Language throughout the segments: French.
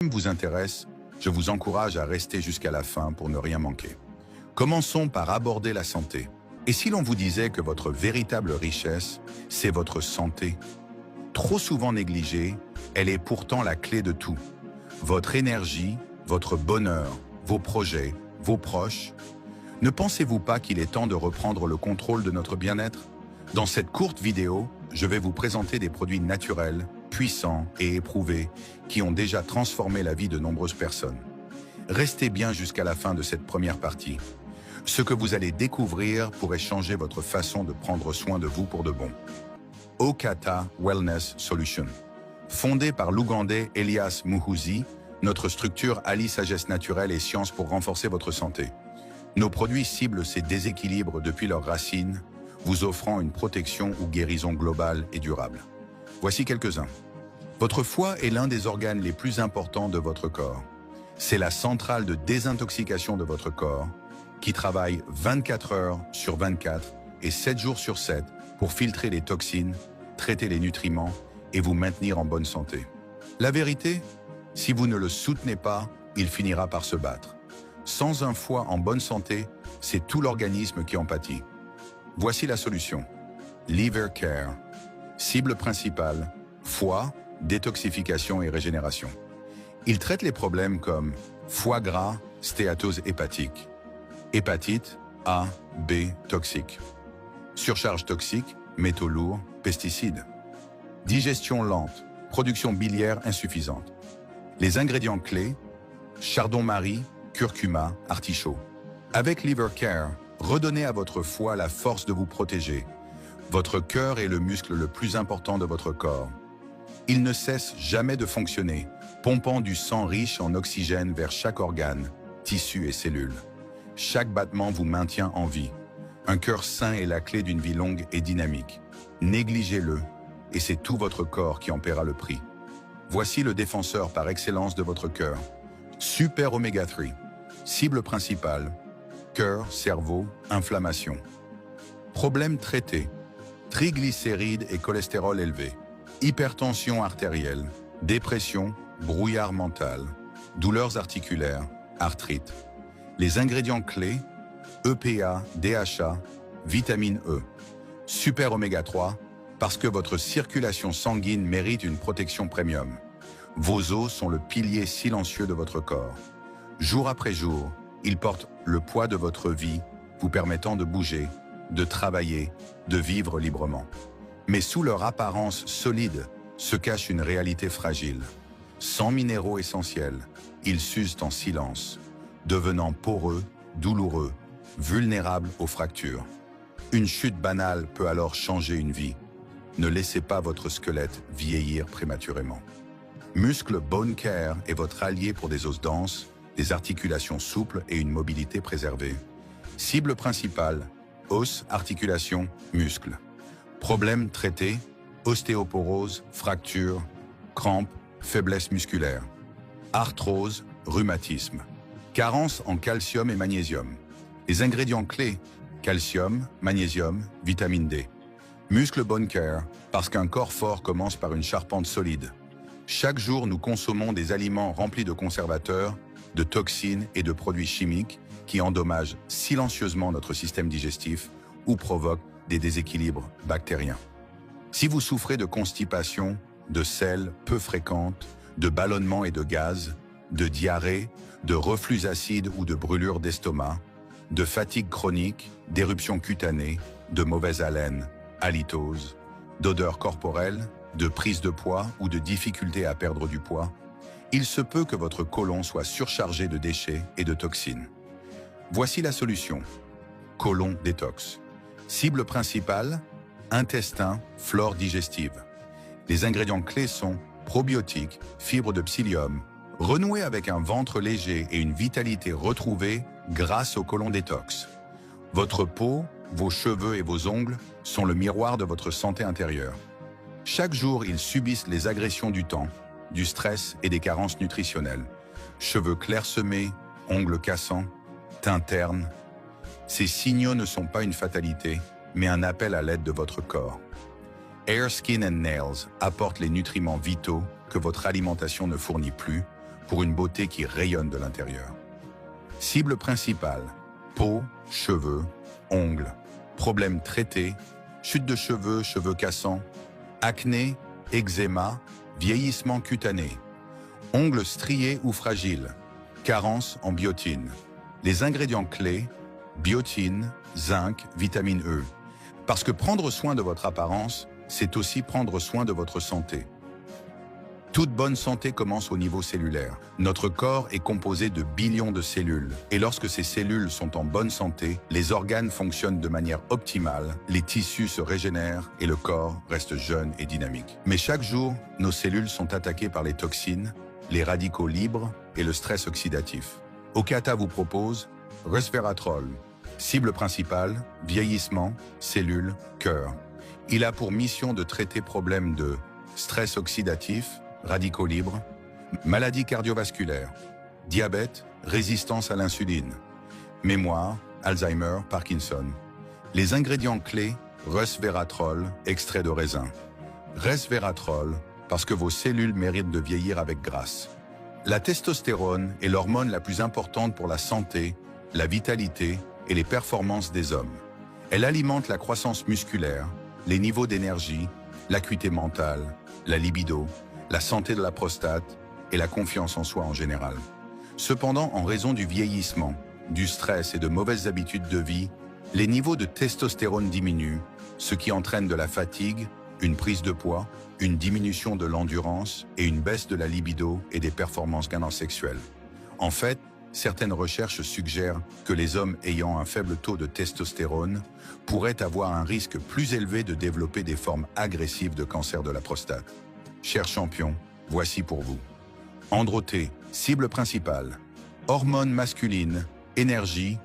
Vous intéresse, je vous encourage à rester jusqu'à la fin pour ne rien manquer. Commençons par aborder la santé. Et si l'on vous disait que votre véritable richesse, c'est votre santé? Trop souvent négligée, elle est pourtant la clé de tout. Votre énergie, votre bonheur, vos projets, vos proches. Ne pensez-vous pas qu'il est temps de reprendre le contrôle de notre bien-être? Dans cette courte vidéo, je vais vous présenter des produits naturels, puissants et éprouvés qui ont déjà transformé la vie de nombreuses personnes. Restez bien jusqu'à la fin de cette première partie. Ce que vous allez découvrir pourrait changer votre façon de prendre soin de vous pour de bon. Okata Wellness Solution. Fondée par l'Ougandais Elias Muhuzi, notre structure allie sagesse naturelle et science pour renforcer votre santé. Nos produits ciblent ces déséquilibres depuis leurs racines, vous offrant une protection ou guérison globale et durable. Voici quelques-uns. Votre foie est l'un des organes les plus importants de votre corps. C'est la centrale de désintoxication de votre corps qui travaille 24 heures sur 24 et 7 jours sur 7 pour filtrer les toxines, traiter les nutriments et vous maintenir en bonne santé. La vérité, si vous ne le soutenez pas, il finira par se battre. Sans un foie en bonne santé, c'est tout l'organisme qui en pâtit. Voici la solution. Liver Care. Cible principale, foie, détoxification et régénération. Il traite les problèmes comme foie gras, stéatose hépatique, hépatite A, B toxique, surcharge toxique, métaux lourds, pesticides, digestion lente, production biliaire insuffisante. Les ingrédients clés, chardon-marie, curcuma, artichaut. Avec Liver Care, redonnez à votre foie la force de vous protéger. Votre cœur est le muscle le plus important de votre corps. Il ne cesse jamais de fonctionner, pompant du sang riche en oxygène vers chaque organe, tissu et cellule. Chaque battement vous maintient en vie. Un cœur sain est la clé d'une vie longue et dynamique. Négligez-le, et c'est tout votre corps qui en paiera le prix. Voici le défenseur par excellence de votre cœur. Super Oméga 3. Cible principale, cœur, cerveau, inflammation. Problème traité, triglycérides et cholestérol élevé, hypertension artérielle, dépression, brouillard mental, douleurs articulaires, arthrite. Les ingrédients clés, EPA, DHA, vitamine E. Super Oméga 3, parce que votre circulation sanguine mérite une protection premium. Vos os sont le pilier silencieux de votre corps. Jour après jour, ils portent le poids de votre vie, vous permettant de bouger, de travailler, de vivre librement. Mais sous leur apparence solide se cache une réalité fragile. Sans minéraux essentiels, ils s'usent en silence, devenant poreux, douloureux, vulnérables aux fractures. Une chute banale peut alors changer une vie. Ne laissez pas votre squelette vieillir prématurément. Muscle Bone Care est votre allié pour des os denses, des articulations souples et une mobilité préservée. Cible principale, os, articulations, muscles. Problèmes traités, ostéoporose, fractures, crampes, faiblesse musculaire. Arthrose, rhumatisme. Carence en calcium et magnésium. Les ingrédients clés, calcium, magnésium, vitamine D. Muscle Bone Care, parce qu'un corps fort commence par une charpente solide. Chaque jour, nous consommons des aliments remplis de conservateurs, de toxines et de produits chimiques qui endommagent silencieusement notre système digestif ou provoquent des déséquilibres bactériens. Si vous souffrez de constipation, de selles peu fréquentes, de ballonnements et de gaz, de diarrhée, de reflux acide ou de brûlure d'estomac, de fatigue chronique, d'éruption cutanée, de mauvaise haleine, halitose, d'odeur corporelle, de prise de poids ou de difficulté à perdre du poids, il se peut que votre côlon soit surchargé de déchets et de toxines. Voici la solution. Côlon détox. Cible principale, intestin, flore digestive. Les ingrédients clés sont probiotiques, fibres de psyllium, renouer avec un ventre léger et une vitalité retrouvée grâce au côlon détox. Votre peau, vos cheveux et vos ongles sont le miroir de votre santé intérieure. Chaque jour, ils subissent les agressions du temps, du stress et des carences nutritionnelles. Cheveux clairsemés, ongles cassants, teint terne. Ces signaux ne sont pas une fatalité, mais un appel à l'aide de votre corps. Air Skin and Nails apporte les nutriments vitaux que votre alimentation ne fournit plus pour une beauté qui rayonne de l'intérieur. Cible principale, peau, cheveux, ongles, problèmes traités, chute de cheveux, cheveux cassants, acné, eczéma, vieillissement cutané, ongles striés ou fragiles, carence en biotine. Les ingrédients clés, biotine, zinc, vitamine E. Parce que prendre soin de votre apparence, c'est aussi prendre soin de votre santé. Toute bonne santé commence au niveau cellulaire. Notre corps est composé de billions de cellules. Et lorsque ces cellules sont en bonne santé, les organes fonctionnent de manière optimale, les tissus se régénèrent et le corps reste jeune et dynamique. Mais chaque jour, nos cellules sont attaquées par les toxines, les radicaux libres et le stress oxydatif. Okata vous propose Resveratrol. Cible principale, vieillissement, cellules, cœur. Il a pour mission de traiter problèmes de stress oxydatif, radicaux libres, maladies cardiovasculaires, diabète, résistance à l'insuline, mémoire, Alzheimer, Parkinson. Les ingrédients clés, resveratrol, extrait de raisin. Resveratrol, parce que vos cellules méritent de vieillir avec grâce. La testostérone est l'hormone la plus importante pour la santé, la vitalité et les performances des hommes. Elle alimente la croissance musculaire, les niveaux d'énergie, l'acuité mentale, la libido, la santé de la prostate et la confiance en soi en général. Cependant, en raison du vieillissement, du stress et de mauvaises habitudes de vie, les niveaux de testostérone diminuent, ce qui entraîne de la fatigue, une prise de poids, une diminution de l'endurance et une baisse de la libido et des performances gagnantes sexuelles. En fait, certaines recherches suggèrent que les hommes ayant un faible taux de testostérone pourraient avoir un risque plus élevé de développer des formes agressives de cancer de la prostate. Chers champions, voici pour vous. Androthé, cible principale. Hormones masculines, énergie,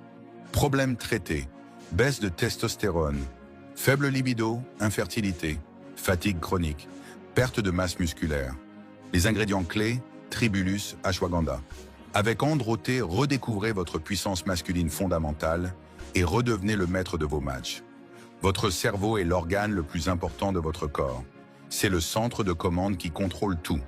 problèmes traités, baisse de testostérone, faible libido, infertilité, fatigue chronique, perte de masse musculaire. Les ingrédients clés, Tribulus ashwagandha. Avec Androthé, redécouvrez votre puissance masculine fondamentale et redevenez le maître de vos matchs. Votre cerveau est l'organe le plus important de votre corps. C'est le centre de commande qui contrôle tout.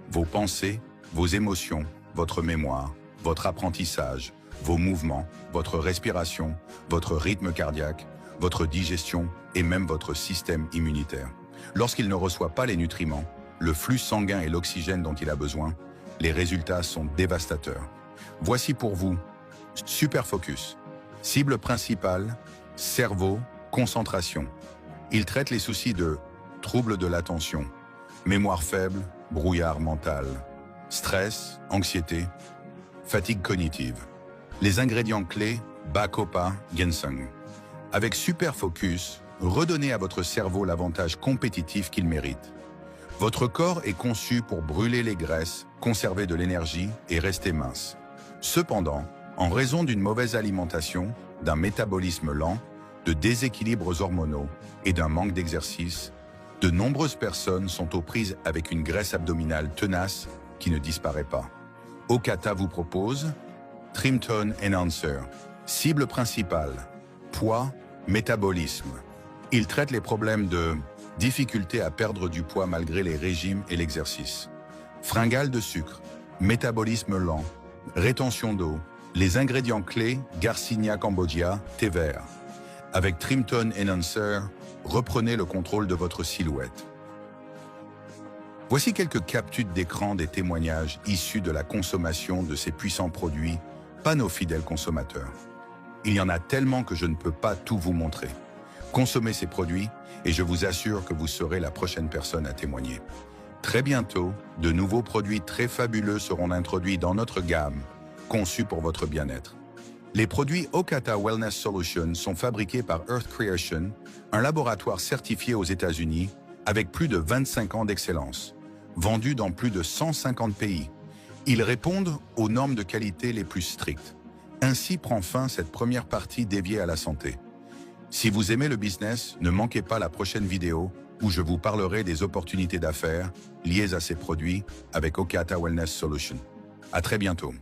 Vos pensées, vos émotions, votre mémoire, votre apprentissage, vos mouvements, votre respiration, votre rythme cardiaque, votre digestion et même votre système immunitaire. Lorsqu'il ne reçoit pas les nutriments, le flux sanguin et l'oxygène dont il a besoin, les résultats sont dévastateurs. Voici pour vous Super Focus. Cible principale, cerveau, concentration. Il traite les soucis de troubles de l'attention, mémoire faible, brouillard mental, stress, anxiété, fatigue cognitive. Les ingrédients clés, Bacopa, Ginseng. Avec Super Focus, redonnez à votre cerveau l'avantage compétitif qu'il mérite. Votre corps est conçu pour brûler les graisses, conserver de l'énergie et rester mince. Cependant, en raison d'une mauvaise alimentation, d'un métabolisme lent, de déséquilibres hormonaux et d'un manque d'exercice, de nombreuses personnes sont aux prises avec une graisse abdominale tenace qui ne disparaît pas. Okata vous propose Trimtone Enhancer. Cible principale, poids, métabolisme. Il traite les problèmes de difficulté à perdre du poids malgré les régimes et l'exercice, fringales de sucre, métabolisme lent, rétention d'eau. Les ingrédients clés, Garcinia cambogia, thé vert. Avec Trimtone Enhancer, reprenez le contrôle de votre silhouette. Voici quelques captures d'écran des témoignages issus de la consommation de ces puissants produits par nos fidèles consommateurs. Il y en a tellement que je ne peux pas tout vous montrer. Consommez ces produits et je vous assure que vous serez la prochaine personne à témoigner. Très bientôt, de nouveaux produits très fabuleux seront introduits dans notre gamme, conçus pour votre bien-être. Les produits Okata Wellness Solutions sont fabriqués par Earth Creation, un laboratoire certifié aux États-Unis avec plus de 25 ans d'excellence, vendus dans plus de 150 pays. Ils répondent aux normes de qualité les plus strictes. Ainsi prend fin cette première partie dédiée à la santé. Si vous aimez le business, ne manquez pas la prochaine vidéo où je vous parlerai des opportunités d'affaires liées à ces produits avec Okata Wellness Solutions. À très bientôt.